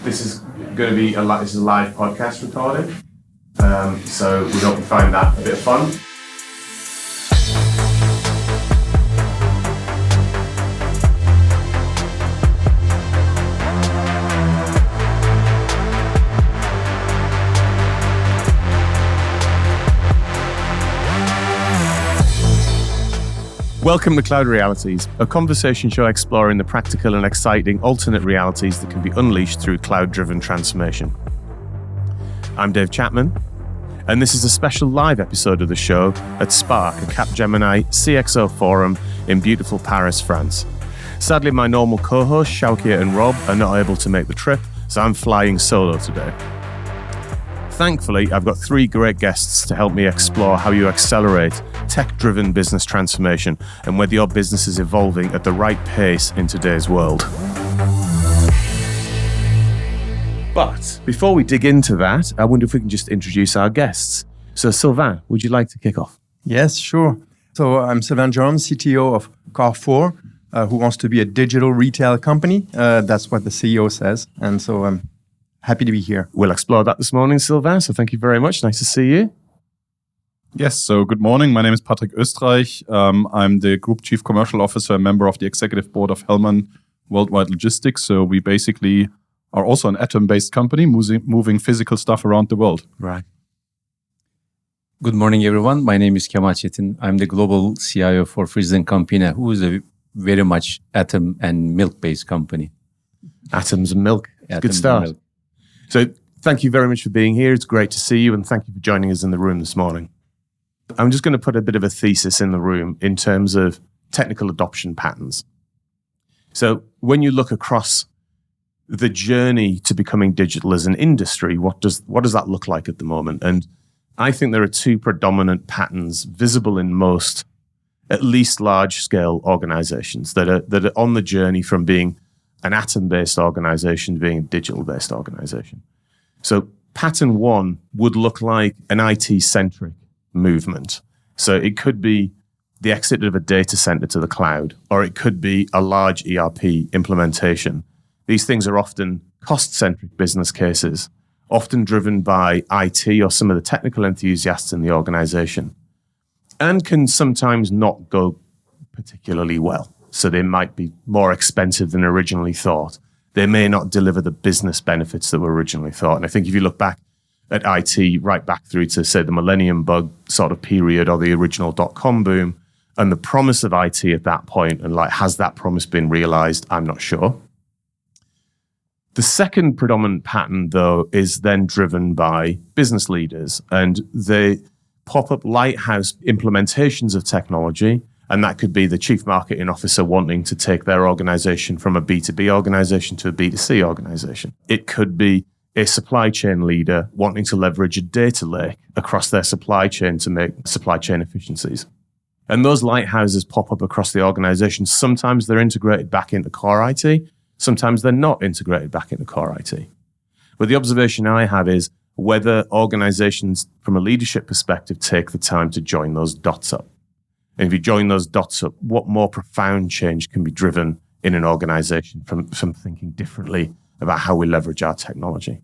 This is going to be a live podcast recording, so we hope you find that a bit of fun. Welcome to Cloud Realities, a conversation show exploring the practical and exciting alternate realities that can be unleashed through cloud-driven transformation. I'm Dave Chapman, and this is a special live episode of the show at Spark, a Capgemini CxO Forum in beautiful Paris, France. Sadly, my normal co-hosts, Shaukia and Rob, are not able to make the trip, so I'm flying solo today. Thankfully, I've got three great guests to help me explore how you accelerate tech-driven business transformation and whether your business is evolving at the right pace in today's world. But before we dig into that, I wonder if we can just introduce our guests. So Sylvain, would you like to kick off? Yes, sure. So I'm Sylvain, CTO of Carrefour, who wants to be a digital retail company. That's what the CEO says. And so I'm happy to be here. We'll explore that this morning, Sylvain. So thank you very much. Nice to see you. Yes, so good morning. My name is Oestreich. I'm the Group Chief Commercial Officer, member of the Executive Board of Hellman Worldwide Logistics. So we basically are also an atom-based company moving physical stuff around the world. Right. Good morning, everyone. My name is Kemal Cetin. I'm the Global CIO for FrieslandCampina, who is a very much atom and milk-based company. Atoms and milk. Atoms Good start. and milk. So thank you very much for being here. It's great to see you, and thank you for joining us in the room this morning. I'm just going to put a bit of a thesis in the room in terms of technical adoption patterns. So when you look across the journey to becoming digital as an industry, what does that look like at the moment? And I think there are two predominant patterns visible in most, at least large-scale organizations that are on the journey from being an atom-based organization to being a digital-based organization. So pattern one would look like an IT-centric movement. So it could be the exit of a data center to the cloud, or it could be a large ERP implementation. These things are often cost-centric business cases, often driven by IT or some of the technical enthusiasts in the organization, and can sometimes not go particularly well. So they might be more expensive than originally thought. They may not deliver the business benefits that were originally thought. And I think if you look back at IT, right back through to, say, the millennium bug sort of period or the original dot-com boom, and the promise of IT at that point, and like, has that promise been realized? I'm not sure. The second predominant pattern, though, is then driven by business leaders, and they pop up lighthouse implementations of technology. And that could be the chief marketing officer wanting to take their organization from a B2B organization to a B2C organization. It could be a supply chain leader wanting to leverage a data lake across their supply chain to make supply chain efficiencies. And those lighthouses pop up across the organization. Sometimes they're integrated back into core IT. Sometimes they're not integrated back into core IT. But the observation I have is whether organizations, from a leadership perspective, take the time to join those dots up. And if you join those dots up, what more profound change can be driven in an organization from thinking differently about how we leverage our technology?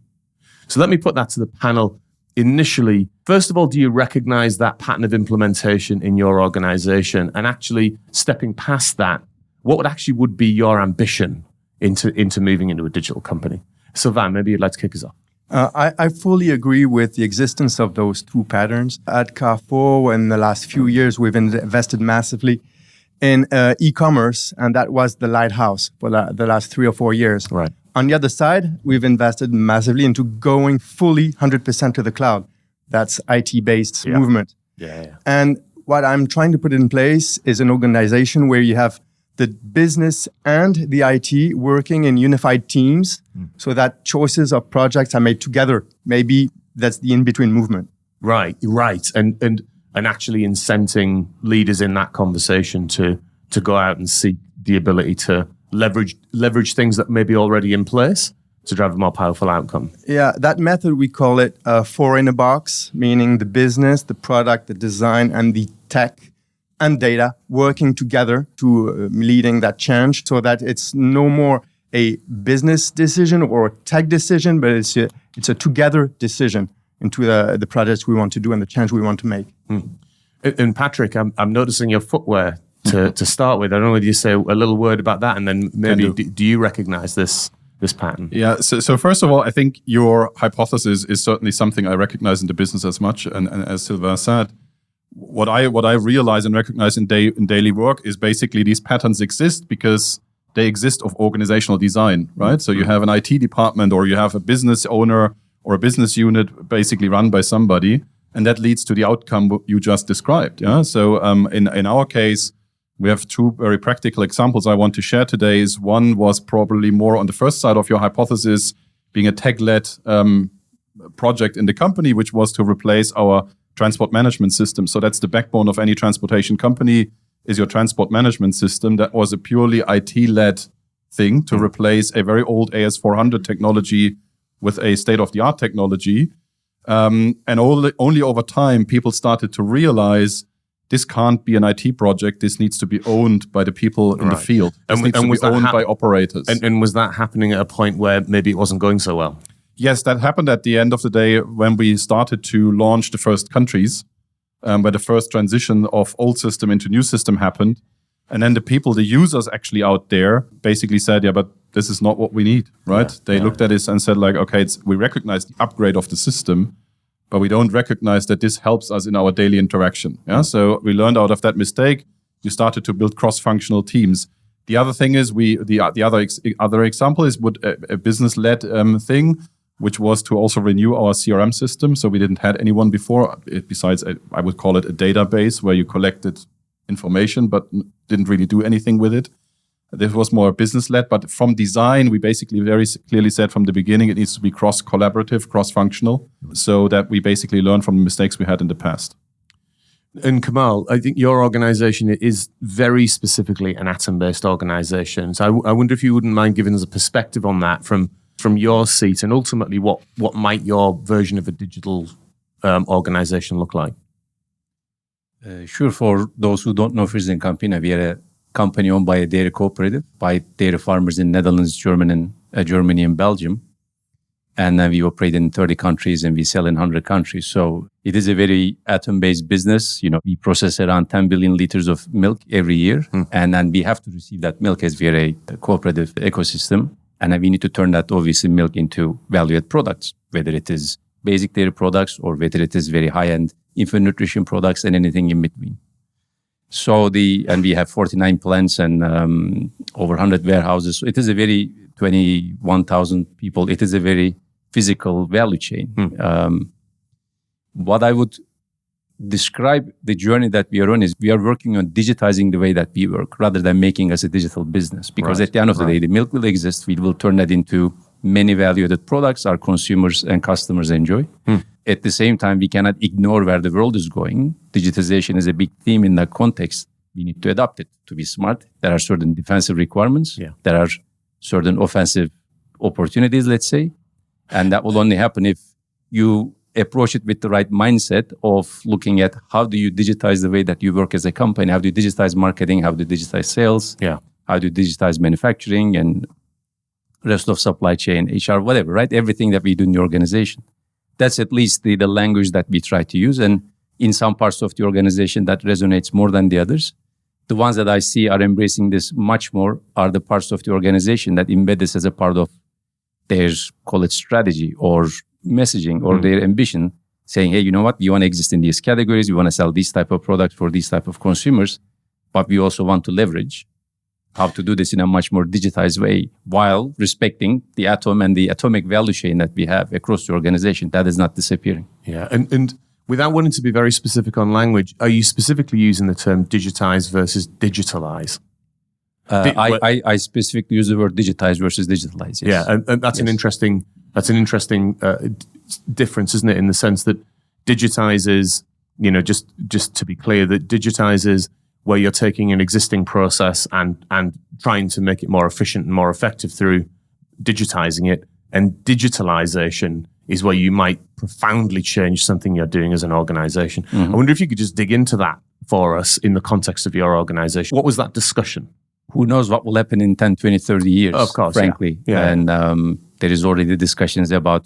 So let me put that to the panel initially. First of all, do you recognize that pattern of implementation in your organization? And actually stepping past that, what would be your ambition into moving into a digital company? Sylvain, maybe you'd like to kick us off. I fully agree with the existence of those two patterns. At Carrefour, in the last few years, we've invested massively in e-commerce, and that was the lighthouse for the last 3 or 4 years. Right. On the other side, we've invested massively into going fully 100% to the cloud. That's IT-based movement. Yeah. And what I'm trying to put in place is an organization where you have the business and the IT working in unified teams so that choices of projects are made together. Maybe that's the in-between movement. Right. And actually incenting leaders in that conversation to go out and seek the ability to leverage things that may be already in place to drive a more powerful outcome. Yeah, that method, we call it 4 in a box, meaning the business, the product, the design, and the tech and data working together to leading that change so that it's no more a business decision or a tech decision, but it's a together decision into the projects we want to do and the change we want to make. And Patrick, I'm noticing your footwear to start with. I don't know whether you say a little word about that, and then maybe do you recognize this pattern? Yeah. So first of all, I think your hypothesis is certainly something I recognize in the business as much. And as Sylvain said, what I realize and recognize in daily work is basically these patterns exist because they exist of organizational design, right? So you have an IT department, or you have a business owner or a business unit basically run by somebody, and that leads to the outcome you just described. Yeah. So in our case, we have two very practical examples I want to share today. One was probably more on the first side of your hypothesis, being a tech-led project in the company, which was to replace our transport management system. So that's the backbone of any transportation company, is your transport management system. That was a purely IT-led thing to replace a very old AS400 technology with a state-of-the-art technology. And only over time, people started to realize this can't be an IT project. This needs to be owned by the people in the field. This needs to be owned by operators. And was that happening at a point where maybe it wasn't going so well? Yes, that happened at the end of the day when we started to launch the first countries, where the first transition of old system into new system happened. And then the users actually out there basically said, yeah, but this is not what we need, right? They looked at this and said like, okay, we recognize the upgrade of the system, but we don't recognize that this helps us in our daily interaction. Yeah. So we learned out of that mistake. You started to build cross-functional teams. The other thing is the other example is a business-led thing, which was to also renew our CRM system. So we didn't have anyone before. Besides, I would call it a database where you collected information, but didn't really do anything with it. This was more business-led, but from design, we basically very clearly said from the beginning, it needs to be cross-collaborative, cross-functional, so that we basically learn from the mistakes we had in the past. And Kemal, I think your organization is very specifically an atom-based organization. So I wonder if you wouldn't mind giving us a perspective on that from your seat, and ultimately what might your version of a digital organization look like? Sure. For those who don't know FrieslandCampina, we are a company owned by a dairy cooperative, by dairy farmers in Netherlands, Germany, and Belgium. And we operate in 30 countries and we sell in 100 countries. So it is a very atom-based business. You know, we process around 10 billion liters of milk every year. And then we have to receive that milk as we are a cooperative ecosystem. And then we need to turn that obviously milk into value-added products, whether it is basic dairy products or whether it is very high-end infant nutrition products and anything in between. So and we have 49 plants and over 100 warehouses. So it is a very 21,000 people. It is a very physical value chain. What I would describe the journey that we are on is we are working on digitizing the way that we work rather than making us a digital business. Because at the end of the day, the milk will exist. We will turn that into many value-added products our consumers and customers enjoy. At the same time, we cannot ignore where the world is going. Digitization is a big theme in that context. We need to adapt it to be smart. There are certain defensive requirements. There are certain offensive opportunities, let's say. And that will only happen if you approach it with the right mindset of looking at how do you digitize the way that you work as a company? How do you digitize marketing? How do you digitize sales? How do you digitize manufacturing and rest of supply chain, HR, whatever, right? Everything that we do in the organization. That's at least the language that we try to use. And in some parts of the organization that resonates more than the others. The ones that I see are embracing this much more are the parts of the organization that embed this as a part of their, call it strategy or messaging or their ambition, saying, hey, you know what? We want to exist in these categories. We want to sell these type of products for these type of consumers, but we also want to leverage how to do this in a much more digitized way while respecting the atom and the atomic value chain that we have across the organization. That is not disappearing. Yeah. And without wanting to be very specific on language, are you specifically using the term digitize versus digitalize? I specifically use the word digitize versus digitalize. Yes. Yeah, and that's an interesting difference, isn't it? In the sense that digitize is, you know, just to be clear, that digitize is where you're taking an existing process and trying to make it more efficient and more effective through digitizing it. And digitalization is where you might profoundly change something you're doing as an organization. I wonder if you could just dig into that for us in the context of your organization. What was that discussion? who knows what will happen in 10, 20, 30 years, of course, frankly. Yeah. And there is already discussions about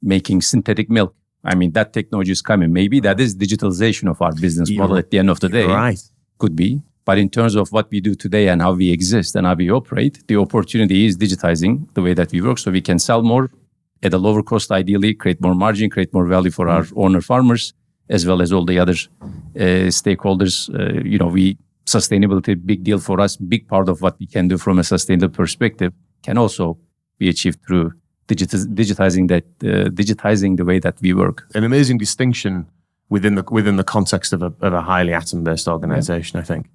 making synthetic milk. I mean, that technology is coming. Maybe that is digitalization of our business model at the end of the day. Right. Could be. But in terms of what we do today and how we exist and how we operate, the opportunity is digitizing the way that we work so we can sell more at a lower cost, ideally, create more margin, create more value for our owner farmers, as well as all the other stakeholders. Sustainability, big deal for us. Big part of what we can do from a sustainable perspective can also be achieved through digitizing the way that we work. An amazing distinction within the context of a highly atom-based organization, I think.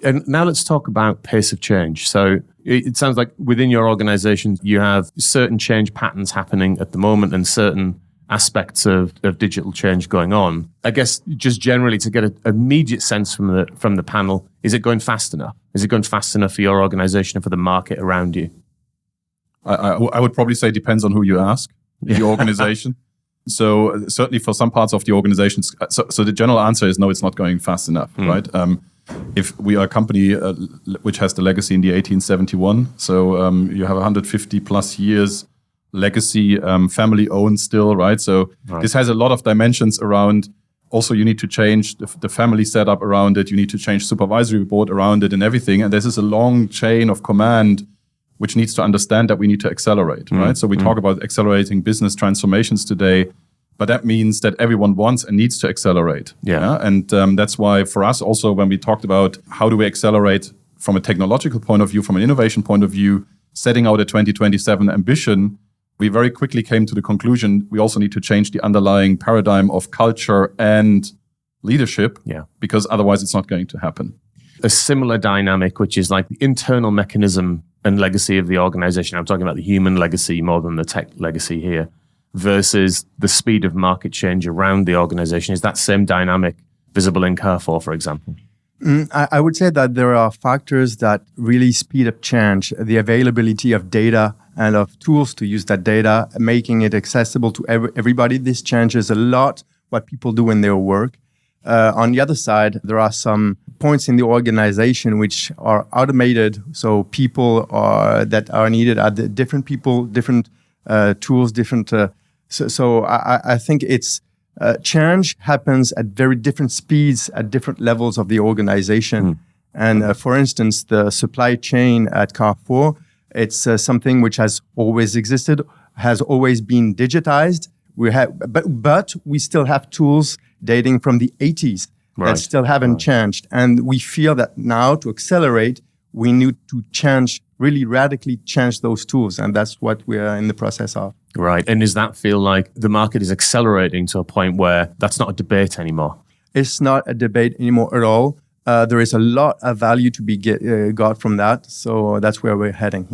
And now let's talk about pace of change. So it sounds like within your organization, you have certain change patterns happening at the moment and certain aspects of digital change going on. I guess just generally to get an immediate sense from the panel, is it going fast enough? Is it going fast enough for your organization and for the market around you? I would probably say depends on who you ask in the organization. So certainly for some parts of the organizations, so the general answer is no, it's not going fast enough, right? If we are a company which has the legacy in the 1871, so you have 150 plus years legacy, family owned still, right? So this has a lot of dimensions around. Also, you need to change the family setup around it. You need to change supervisory board around it and everything. And this is a long chain of command which needs to understand that we need to accelerate, right? So we talk about accelerating business transformations today, but that means that everyone wants and needs to accelerate. Yeah? And that's why for us also, when we talked about how do we accelerate from a technological point of view, from an innovation point of view, setting out a 2027 ambition, we very quickly came to the conclusion we also need to change the underlying paradigm of culture and leadership, because otherwise it's not going to happen. A similar dynamic, which is like the internal mechanism and legacy of the organization. I'm talking about the human legacy more than the tech legacy here, versus the speed of market change around the organization. Is that same dynamic visible in Carrefour, for example? I would say that there are factors that really speed up change, the availability of data and of tools to use that data, making it accessible to everybody. This changes a lot what people do in their work. On the other side, there are some points in the organization which are automated. So people that are needed are different people, different tools, different. So I think it's change happens at very different speeds at different levels of the organization. And for instance, the supply chain at Carrefour, it's something which has always existed, has always been digitized. But we still have tools dating from the 80s that still haven't changed. And we feel that now to accelerate, we need to really radically change those tools. And that's what we are in the process of. Right. And does that feel like the market is accelerating to a point where that's not a debate anymore? It's not a debate anymore at all. There is a lot of value to be got from that. So that's where we're heading,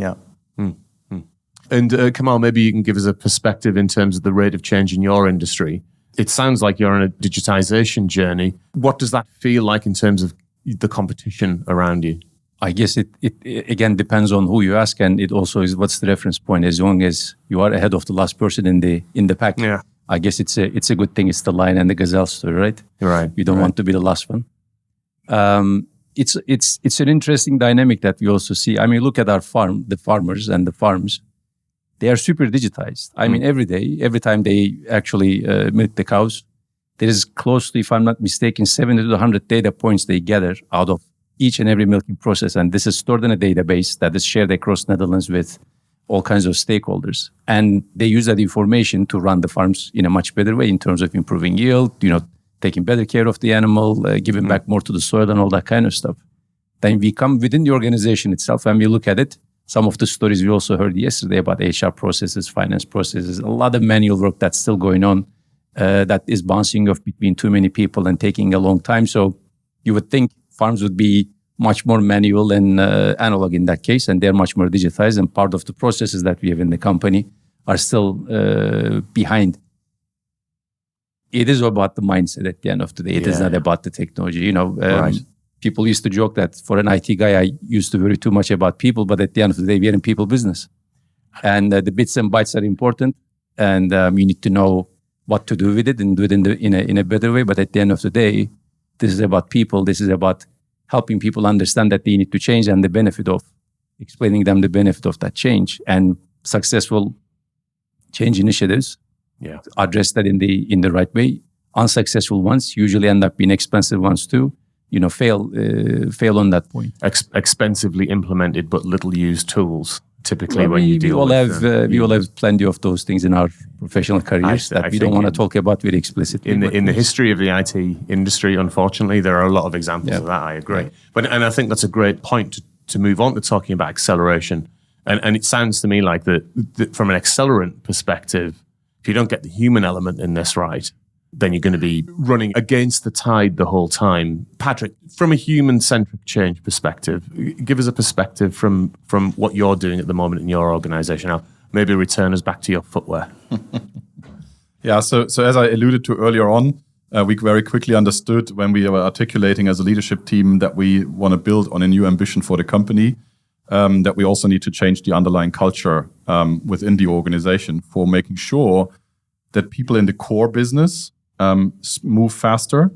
And Kemal, maybe you can give us a perspective in terms of the rate of change in your industry. It sounds like you're on a digitization journey. What does that feel like in terms of the competition around you? I guess it again depends on who you ask, and it also is what's the reference point. As long as you are ahead of the last person in the pack, I guess it's a good thing. It's the lion and the gazelle story, right? Right. You don't want to be the last one. It's an interesting dynamic that we also see. I mean, look at the farmers and the farms. They are super digitized. I mean, every day, every time they actually milk the cows, there is close to, if I'm not mistaken, 70 to 100 data points they gather out of each and every milking process. And this is stored in a database that is shared across Netherlands with all kinds of stakeholders. And they use that information to run the farms in a much better way in terms of improving yield, taking better care of the animal, giving back more to the soil and all that kind of stuff. Then we come within the organization itself and we look at it. Some of the stories we also heard yesterday about HR processes, finance processes, a lot of manual work that's still going on that is bouncing off between too many people and taking a long time. So you would think farms would be much more manual and analog in that case, and they're much more digitized. And part of the processes that we have in the company are still behind. It is about the mindset at the end of the day. It is not about the technology. People used to joke that for an IT guy, I used to worry too much about people, but at the end of the day, we are in people business. And the bits and bytes are important, and you need to know what to do with it and do it in a better way. But at the end of the day, this is about people. This is about helping people understand that they need to change and the benefit of explaining them the benefit of that change, and successful change initiatives address that in the right way. Unsuccessful ones usually end up being expensive ones too. Fail on that point. Expensively implemented but little used tools. Typically, when you deal with we all have plenty of those things in our professional careers that we don't want to talk about very explicitly. In the history of the IT industry, unfortunately, there are a lot of examples of that. I agree, and I think that's a great point to move on to talking about acceleration. And it sounds to me like that from an accelerant perspective, if you don't get the human element in this right, then you're going to be running against the tide the whole time. Patrick, from a human-centric change perspective, give us a perspective from what you're doing at the moment in your organization. Now, maybe return us back to your footwear. So as I alluded to earlier on, we very quickly understood when we were articulating as a leadership team that we want to build on a new ambition for the company, that we also need to change the underlying culture within the organization for making sure that people in the core business move faster.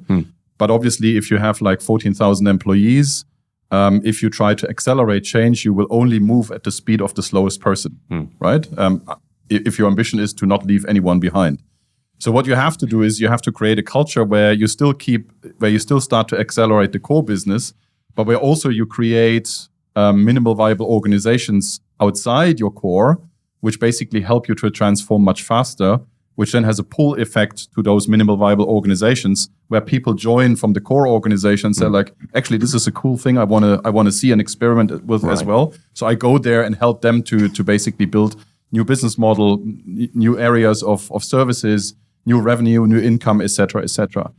But obviously, if you have like 14,000 employees, if you try to accelerate change, you will only move at the speed of the slowest person, right? If your ambition is to not leave anyone behind. So what you have to do is you have to create a culture where you still start to accelerate the core business, but where also you create minimal viable organizations outside your core, which basically help you to transform much faster, which then has a pull effect to those minimal viable organizations where people join from the core organization and say like, actually, this is a cool thing I want to see and experiment with as well. So I go there and help them to basically build new business model, new areas of services, new revenue, new income, et cetera, et cetera.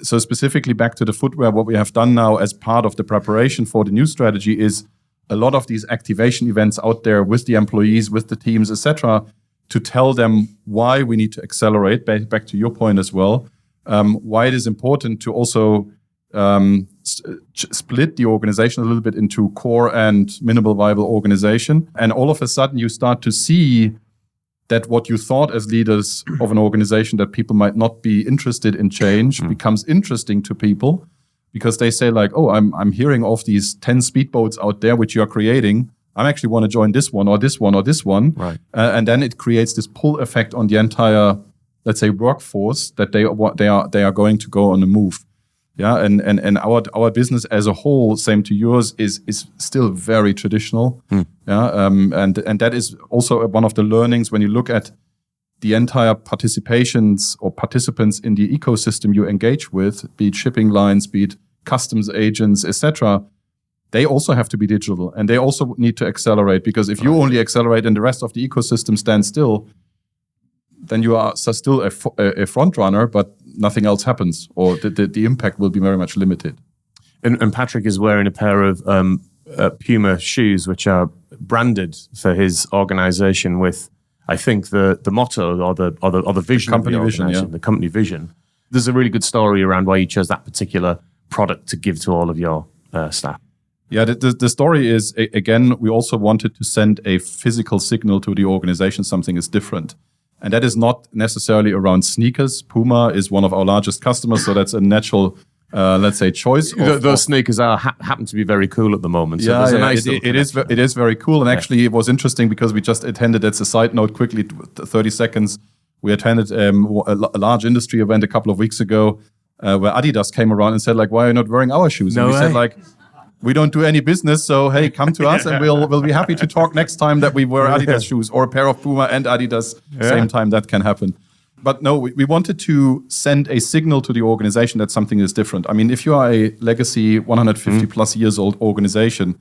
So specifically back to the footwear, what we have done now as part of the preparation for the new strategy is a lot of these activation events out there with the employees, with the teams, et cetera, to tell them why we need to accelerate, back to your point as well, why it is important to also split the organization a little bit into core and minimal viable organization. And all of a sudden you start to see that what you thought as leaders of an organization that people might not be interested in change becomes interesting to people because they say like, oh, I'm hearing of these 10 speedboats out there which you are creating. I actually want to join this one or this one or this one. Right. And then it creates this pull effect on the entire, let's say, workforce that they are going to go on a move. Yeah, and our business as a whole, same to yours, is still very traditional. Yeah, and that is also one of the learnings when you look at the entire participants in the ecosystem you engage with, be it shipping lines, be it customs agents, etc. They also have to be digital, and they also need to accelerate, because if you only accelerate and the rest of the ecosystem stands still, then you are still a front runner, but nothing else happens, or the impact will be very much limited. And Patrick is wearing a pair of Puma shoes, which are branded for his organization with, I think, the motto or the vision, the company vision, the company vision. There's a really good story around why you chose that particular product to give to all of your staff. Yeah, the story is, again, we also wanted to send a physical signal to the organization something is different. And that is not necessarily around sneakers. Puma is one of our largest customers, so that's a natural, let's say, choice. Those sneakers happen to be very cool at the moment. So it is very cool. And actually, it was interesting because we just attended, that's a side note, quickly, 30 seconds. We attended a large industry event a couple of weeks ago where Adidas came around and said, like, why are you not wearing our shoes? And we said, like, we don't do any business, so hey, come to us and we'll be happy to talk next time that we wear Adidas shoes or a pair of Puma and Adidas same time. That can happen. But no, we wanted to send a signal to the organization that something is different. I mean, if you are a legacy 150 plus years old organization,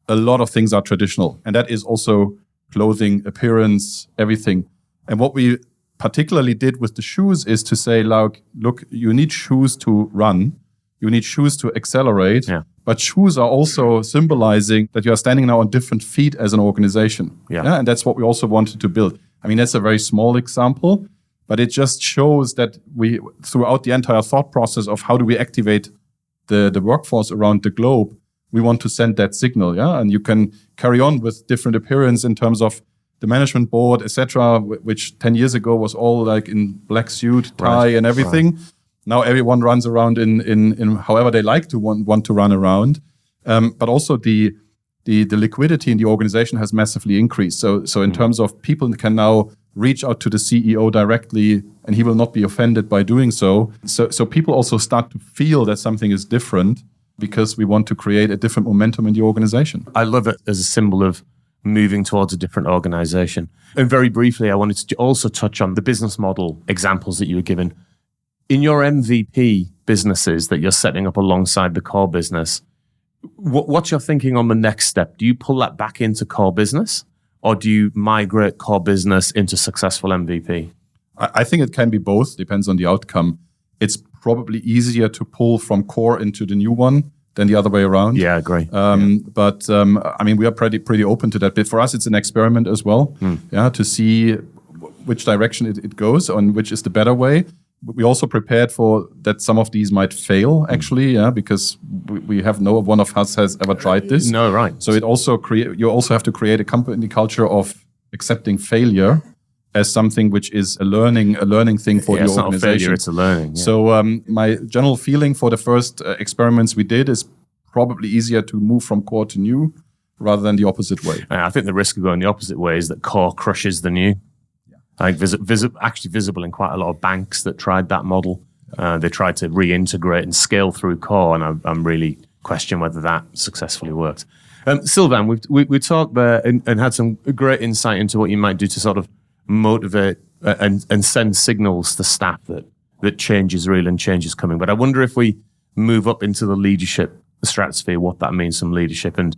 a lot of things are traditional, and that is also clothing, appearance, everything. And what we particularly did with the shoes is to say, like, look, you need shoes to run, you need shoes to accelerate. Yeah. But shoes are also symbolizing that you are standing now on different feet as an organization. Yeah. And that's what we also wanted to build. I mean, that's a very small example, but it just shows that we, throughout the entire thought process of how do we activate the workforce around the globe, we want to send that signal. Yeah. And you can carry on with different appearance in terms of the management board, etc., which 10 years ago was all like in black suit, tie, and everything. Right. Now everyone runs around in however they like to want to run around, but also the the liquidity in the organization has massively increased. So in terms of people can now reach out to the CEO directly, and he will not be offended by doing so. So people also start to feel that something is different because we want to create a different momentum in the organization. I love it as a symbol of moving towards a different organization. And very briefly, I wanted to also touch on the business model examples that you were given. In your MVP businesses that you're setting up alongside the core business, what's your thinking on the next step? Do you pull that back into core business, or do you migrate core business into successful MVP? I think it can be both, depends on the outcome. It's probably easier to pull from core into the new one than the other way around. Yeah, I agree. But I mean, we are pretty open to that. But for us, it's an experiment as well, to see which direction it goes and which is the better way. We also prepared for that some of these might fail, actually, because we have no one of us has ever tried this. No, right. So it also you also have to create a company culture of accepting failure as something which is a learning thing for the it's organization. Not a failure, it's a learning. Yeah. So my general feeling for the first experiments we did is probably easier to move from core to new rather than the opposite way. I think the risk of going the opposite way is that core crushes the new. I think actually visible in quite a lot of banks that tried that model. They tried to reintegrate and scale through core, and I'm really question whether that successfully worked. Sylvain, we talked there and had some great insight into what you might do to sort of motivate and send signals to staff that change is real and change is coming. But I wonder if we move up into the leadership stratosphere, what that means from leadership. And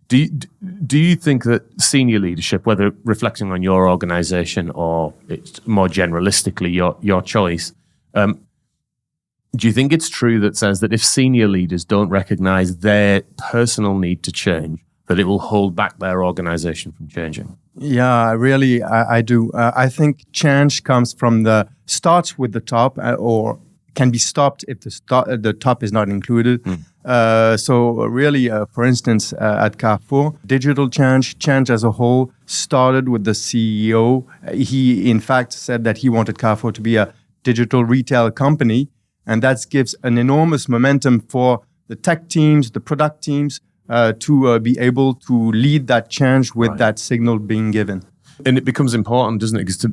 do you think that senior leadership, whether reflecting on your organization or it's more generalistically your choice, do you think it's true that says that if senior leaders don't recognize their personal need to change, that it will hold back their organization from changing? Yeah, really, I do. I think change comes from starts with the top or can be stopped if the top is not included. So really, for instance, at Carrefour, digital change as a whole started with the CEO. He, in fact, said that he wanted Carrefour to be a digital retail company. And that gives an enormous momentum for the tech teams, the product teams, to be able to lead that change with that signal being given. And it becomes important, doesn't it? Because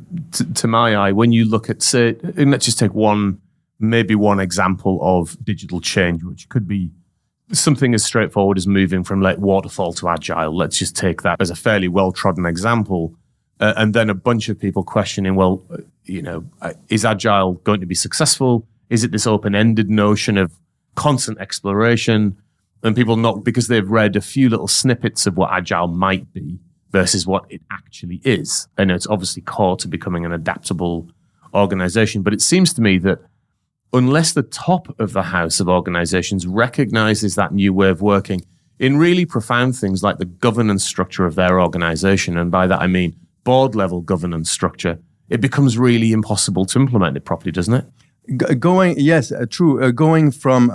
to my eye, when you look at, say, and let's just take maybe one example of digital change, which could be something as straightforward as moving from like waterfall to agile. Let's just take that as a fairly well-trodden example. And then a bunch of people questioning, well, is agile going to be successful? Is it this open-ended notion of constant exploration? And people not, because they've read a few little snippets of what agile might be versus what it actually is. And it's obviously core to becoming an adaptable organization. But it seems to me that unless the top of the house of organizations recognizes that new way of working in really profound things like the governance structure of their organization, and by that I mean board-level governance structure, it becomes really impossible to implement it properly, doesn't it? Going from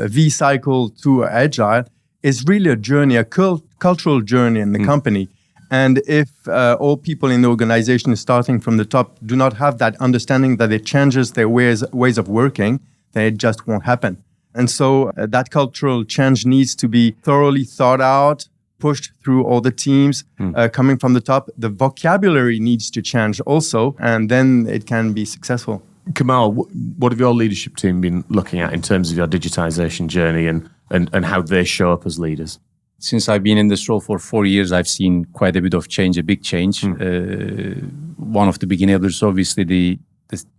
V-cycle to agile is really a journey, a cultural journey in the company. And if all people in the organization starting from the top do not have that understanding that it changes their ways of working, then it just won't happen. And so that cultural change needs to be thoroughly thought out, pushed through all the teams coming from the top. The vocabulary needs to change also, and then it can be successful. Kemal, what have your leadership team been looking at in terms of your digitization journey and how they show up as leaders? Since I've been in this role for 4 years, I've seen quite a bit of change, a big change. One of the big enablers, obviously, the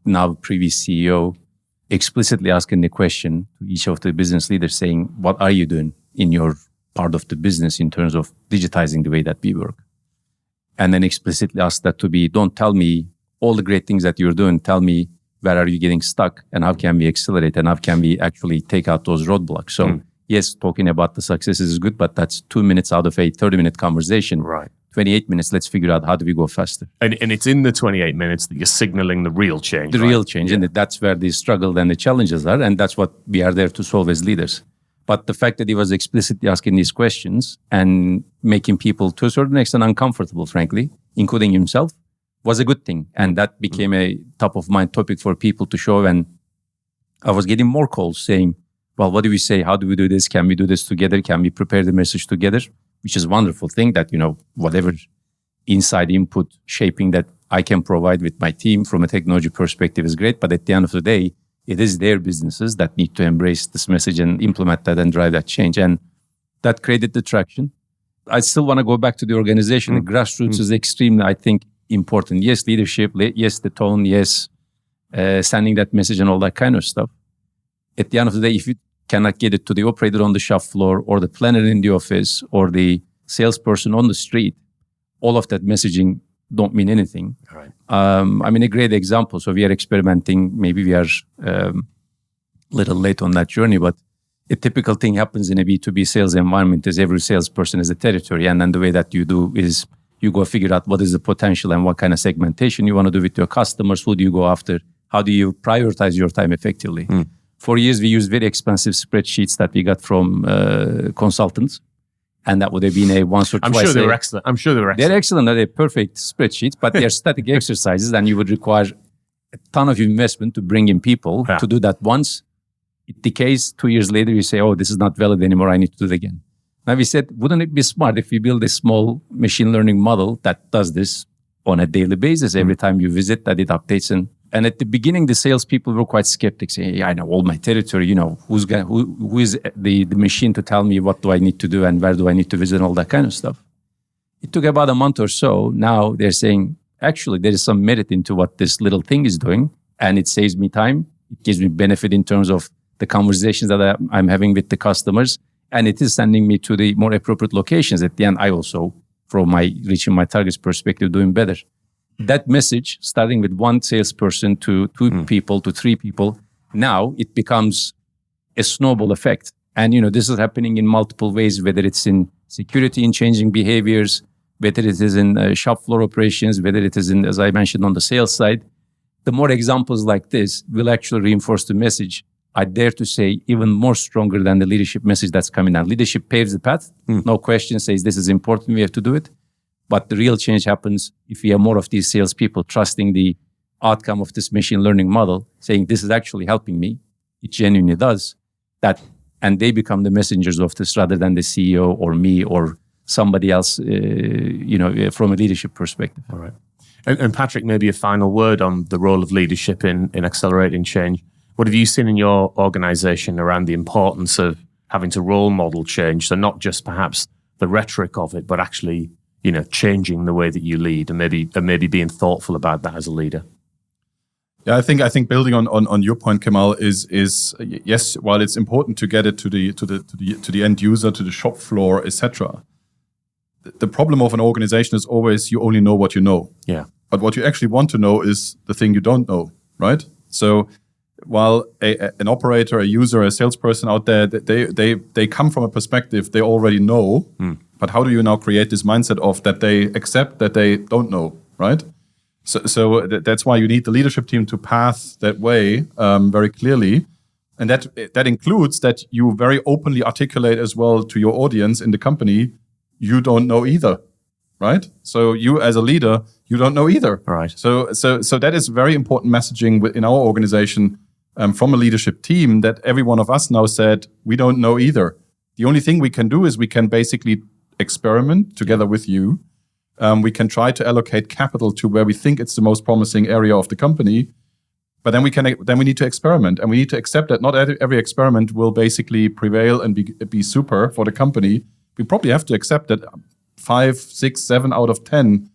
now previous CEO explicitly asking the question to each of the business leaders saying, what are you doing in your part of the business in terms of digitizing the way that we work? And then explicitly ask that to be, don't tell me all the great things that you're doing, tell me where are you getting stuck and how can we accelerate and how can we actually take out those roadblocks. So yes, talking about the successes is good, but that's 2 minutes out of a 30-minute conversation. Right. 28 minutes, let's figure out how do we go faster. And it's in the 28 minutes that you're signaling the real change. Real change. And that's where the struggle and the challenges are. And that's what we are there to solve as leaders. But the fact that he was explicitly asking these questions and making people to a certain extent uncomfortable, frankly, including himself, was a good thing. And that became a top of mind topic for people to show. And I was getting more calls saying, well, what do we say? How do we do this? Can we do this together? Can we prepare the message together? Which is a wonderful thing that, whatever inside input shaping that I can provide with my team from a technology perspective is great. But at the end of the day, it is their businesses that need to embrace this message and implement that and drive that change. And that created the traction. I still want to go back to the organization. The grassroots is extremely, I think, important. Yes, leadership. Yes, the tone. Yes, sending that message and all that kind of stuff. At the end of the day, if you cannot get it to the operator on the shop floor or the planner in the office or the salesperson on the street, all of that messaging don't mean anything. All right. A great example. So we are experimenting. Maybe we are a little late on that journey, but a typical thing happens in a B2B sales environment is every salesperson is a territory. And then the way that you do is you go figure out what is the potential and what kind of segmentation you want to do with your customers. Who do you go after? How do you prioritize your time effectively? For years, we used very expensive spreadsheets that we got from consultants. And that would have been a once or twice. I'm sure they were excellent. They're excellent. They're perfect spreadsheets, but they're static exercises. And you would require a ton of investment to bring in people to do that once. It decays. 2 years later, you say, oh, this is not valid anymore. I need to do it again. Now we said, wouldn't it be smart if we build a small machine learning model that does this on a daily basis? Every time you visit, that it updates. And at the beginning, the salespeople were quite skeptics. Saying, hey, I know all my territory. Who is the machine to tell me what do I need to do and where do I need to visit and all that kind of stuff. It took about a month or so. Now they're saying, actually, there is some merit into what this little thing is doing. And it saves me time. It gives me benefit in terms of the conversations that I'm having with the customers. And it is sending me to the more appropriate locations. At the end, I also, from my reaching my targets perspective, doing better. That message, starting with one salesperson to two people to three people, now it becomes a snowball effect. And, this is happening in multiple ways, whether it's in security, in changing behaviors, whether it is in shop floor operations, whether it is in, as I mentioned, on the sales side. The more examples like this will actually reinforce the message. I dare to say even more stronger than the leadership message that's coming out. Leadership paves the path. No question, says this is important, we have to do it. But the real change happens if we have more of these salespeople trusting the outcome of this machine learning model, saying this is actually helping me. It genuinely does that. And they become the messengers of this rather than the CEO or me or somebody else, from a leadership perspective. All right. And Patrick, maybe a final word on the role of leadership in accelerating change. What have you seen in your organization around the importance of having to role model change? So not just perhaps the rhetoric of it, but actually, changing the way that you lead and maybe being thoughtful about that as a leader. Yeah, I think building on your point, Kemal, is yes, while it's important to get it to the end user, to the shop floor, etc. The problem of an organization is always you only know what you know. Yeah. But what you actually want to know is the thing you don't know, right? So while an operator, a user, a salesperson out there, they come from a perspective they already know. But how do you now create this mindset of that they accept that they don't know, right? So that's why you need the leadership team to path that way very clearly. And that includes that you very openly articulate as well to your audience in the company, you don't know either, right? So you as a leader, you don't know either. Right. So that is very important messaging in our organization from a leadership team that every one of us now said, we don't know either. The only thing we can do is we can basically experiment together with you. We can try to allocate capital to where we think it's the most promising area of the company. But then we need to experiment, and we need to accept that not every experiment will basically prevail and be super for the company. We probably have to accept that 5, 6, 7 out of 10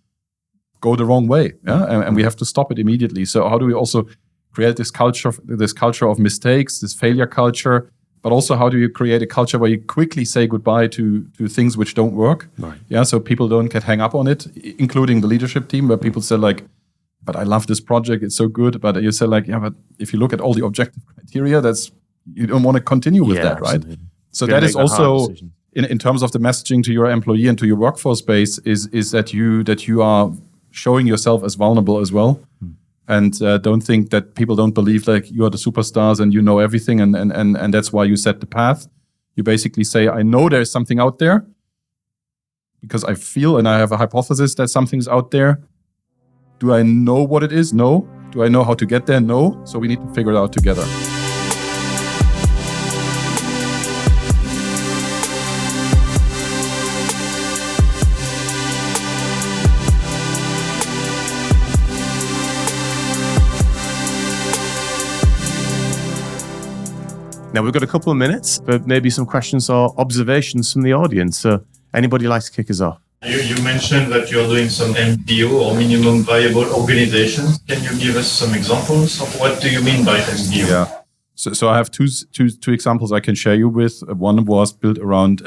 go the wrong way, and we have to stop it immediately. So how do we also create this culture of mistakes, this failure culture? But also, how do you create a culture where you quickly say goodbye to things which don't work? Right. Yeah, so people don't get hung up on it, including the leadership team, where people say like, but I love this project, it's so good. But you say like, yeah, but if you look at all the objective criteria, you don't want to continue with that, absolutely. right? So that is also, in terms of the messaging to your employee and to your workforce base, is that you are showing yourself as vulnerable as well. And don't think that people don't believe like you are the superstars and you know everything and that's why you set the path. You basically say, I know there's something out there because I feel and I have a hypothesis that something's out there. Do I know what it is? No. Do I know how to get there? No. So we need to figure it out together. Now, we've got a couple of minutes for maybe some questions or observations from the audience. So anybody like to kick us off? You mentioned that you're doing some MVO or minimum viable organizations. Can you give us some examples of what do you mean by MVO? Yeah. So I have two examples I can share you with. One was built around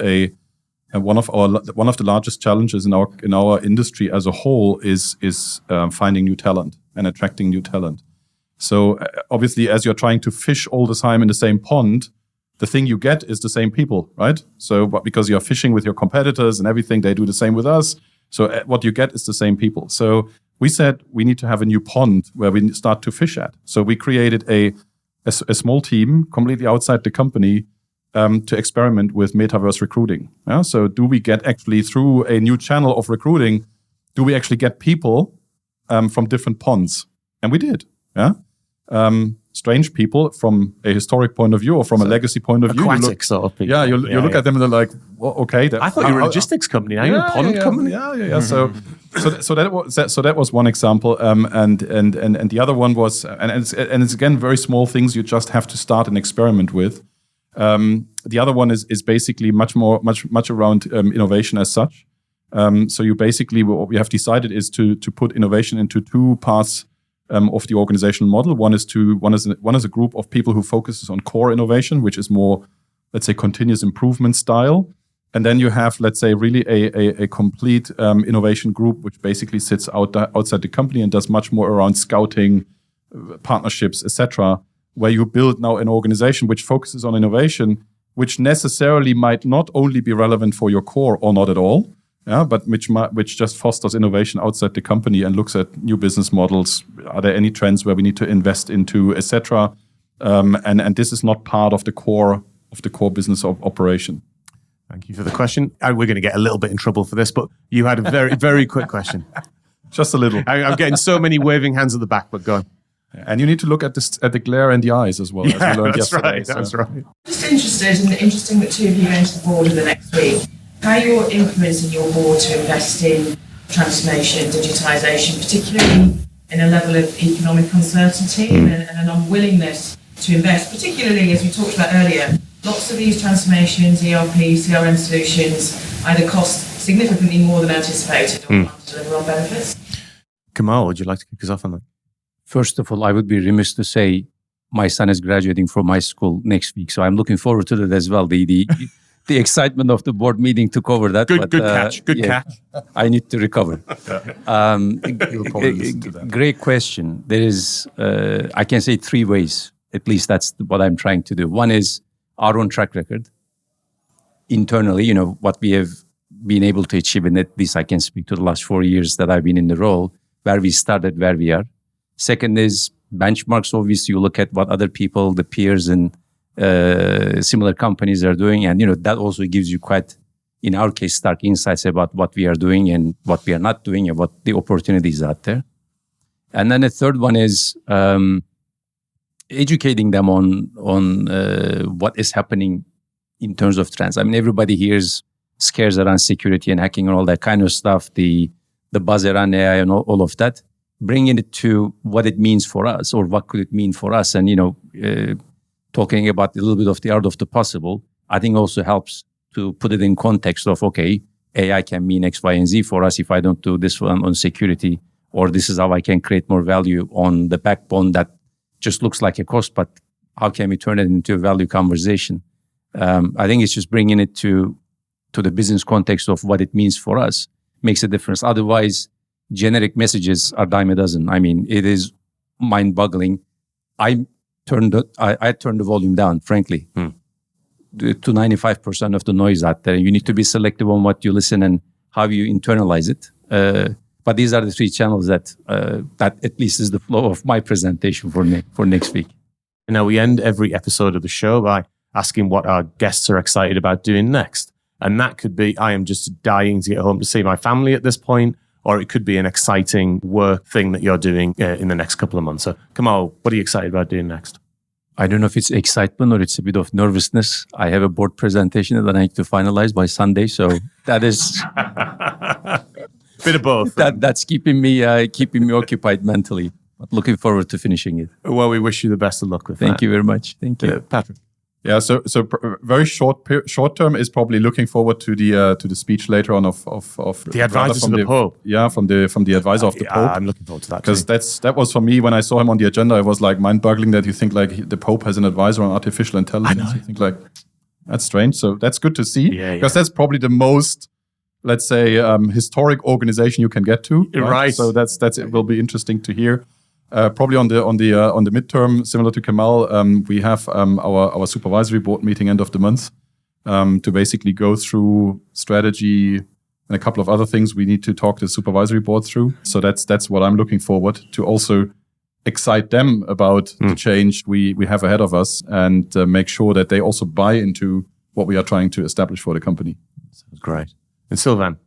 one of the largest challenges in our industry as a whole is finding new talent and attracting new talent. So obviously, as you're trying to fish all the time in the same pond, the thing you get is the same people, right? So, but because you're fishing with your competitors and everything, they do the same with us. So what you get is the same people. So we said we need to have a new pond where we start to fish at. So we created a small team completely outside the company to experiment with metaverse recruiting. Yeah? So do we get actually through a new channel of recruiting, do we actually get people from different ponds? And we did. Yeah. Strange people from a historic point of view or from a legacy point of view. Aquatic sort of people. Yeah, you look at them and they're like, well, okay. I thought you were a logistics company. Now you're a pond company. Yeah. So that was one example. And the other one was, and it's again very small things you just have to start an experiment with. The other one is basically much around innovation as such. So you basically what we have decided is to put innovation into two parts of the organizational model. One is a group of people who focuses on core innovation, which is more, let's say, continuous improvement style. And then you have, let's say, really a complete innovation group, which basically sits outside the company and does much more around scouting, partnerships, etc., where you build now an organization which focuses on innovation, which necessarily might not only be relevant for your core or not at all, but which just fosters innovation outside the company and looks at new business models. Are there any trends where we need to invest into, etc.? And this is not part of the core business of operation. Thank you for the question. We're going to get a little bit in trouble for this, but you had a very, very quick question. Just a little. I'm getting so many waving hands at the back, but go on. And you need to look at the glare in the eyes as well, as we learned yesterday. That's right. Just interested, and interesting that two of you enter the board in the next week. How you're influencing your board to invest in transformation, digitization, particularly in a level of economic uncertainty and an unwillingness to invest, particularly as we talked about earlier. Lots of these transformations, ERP, CRM solutions, either cost significantly more than anticipated or can't deliver on benefits. Kemal, would you like to kick us off on that? First of all, I would be remiss to say my son is graduating from my school next week, so I'm looking forward to that as well. The excitement of the board meeting took over that. Good catch. Catch. I need to recover. You'll probably listen to that. Great question. There is, I can say 3 ways. At least that's what I'm trying to do. One is our own track record. Internally, what we have been able to achieve, and at least I can speak to the last 4 years that I've been in the role, where we started, where we are. Second is benchmarks. Obviously, you look at what other people, the peers and similar companies are doing. And, that also gives you quite, in our case, stark insights about what we are doing and what we are not doing and what the opportunities out there. And then the third one is educating them on what is happening in terms of trends. I mean, everybody hears scares around security and hacking and all that kind of stuff, the buzz around AI and all of that, bringing it to what it means for us or what could it mean for us. And, talking about a little bit of the art of the possible, I think also helps to put it in context of, okay, AI can mean X, Y, and Z for us if I don't do this one on security, or this is how I can create more value on the backbone that just looks like a cost, but how can we turn it into a value conversation? I think it's just bringing it to the business context of what it means for us makes a difference. Otherwise, generic messages are dime a dozen. I mean, it is mind-boggling. I turned the volume down, frankly, to 95% of the noise out there. You need to be selective on what you listen and how you internalize it. But these are the 3 channels that at least is the flow of my presentation for next week. Now, we end every episode of the show by asking what our guests are excited about doing next. And that could be, I am just dying to get home to see my family at this point, or it could be an exciting work thing that you're doing in the next couple of months. So, Kemal, what are you excited about doing next? I don't know if it's excitement or it's a bit of nervousness. I have a board presentation that I need to finalize by Sunday, so that is bit of both. That's keeping me occupied mentally. But looking forward to finishing it. Well, we wish you the best of luck with that. Thank you very much. Thank you, Patrick. Yeah, so very short term is probably looking forward to the speech later on of the advisors of the Pope. Yeah, from the advisor of the Pope. I'm looking forward to that because that was for me when I saw him on the agenda. It was like mind-boggling that you think like the Pope has an advisor on artificial intelligence. You think like that's strange. So that's good to see because that's probably the most, let's say, historic organization you can get to. Right. So that's it will be interesting to hear. Probably on the midterm, similar to Kemal, we have our supervisory board meeting end of the month to basically go through strategy and a couple of other things we need to talk the supervisory board through. So that's what I'm looking forward to, also excite them about the change we have ahead of us and make sure that they also buy into what we are trying to establish for the company. Sounds great. And Sylvain?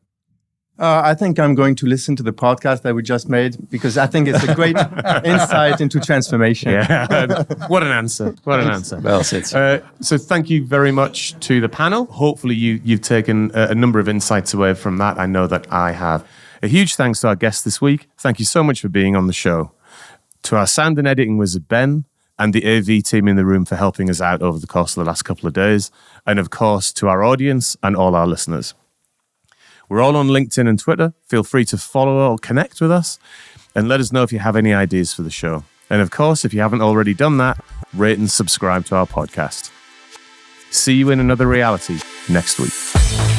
I think I'm going to listen to the podcast that we just made because I think it's a great insight into transformation. Yeah, what an answer. What an answer. Well said. So thank you very much to the panel. Hopefully you've taken a number of insights away from that. I know that I have. A huge thanks to our guest this week. Thank you so much for being on the show. To our sound and editing wizard, Ben, and the AV team in the room for helping us out over the course of the last couple of days. And of course, to our audience and all our listeners. We're all on LinkedIn and Twitter. Feel free to follow or connect with us and let us know if you have any ideas for the show. And of course, if you haven't already done that, rate and subscribe to our podcast. See you in another reality next week.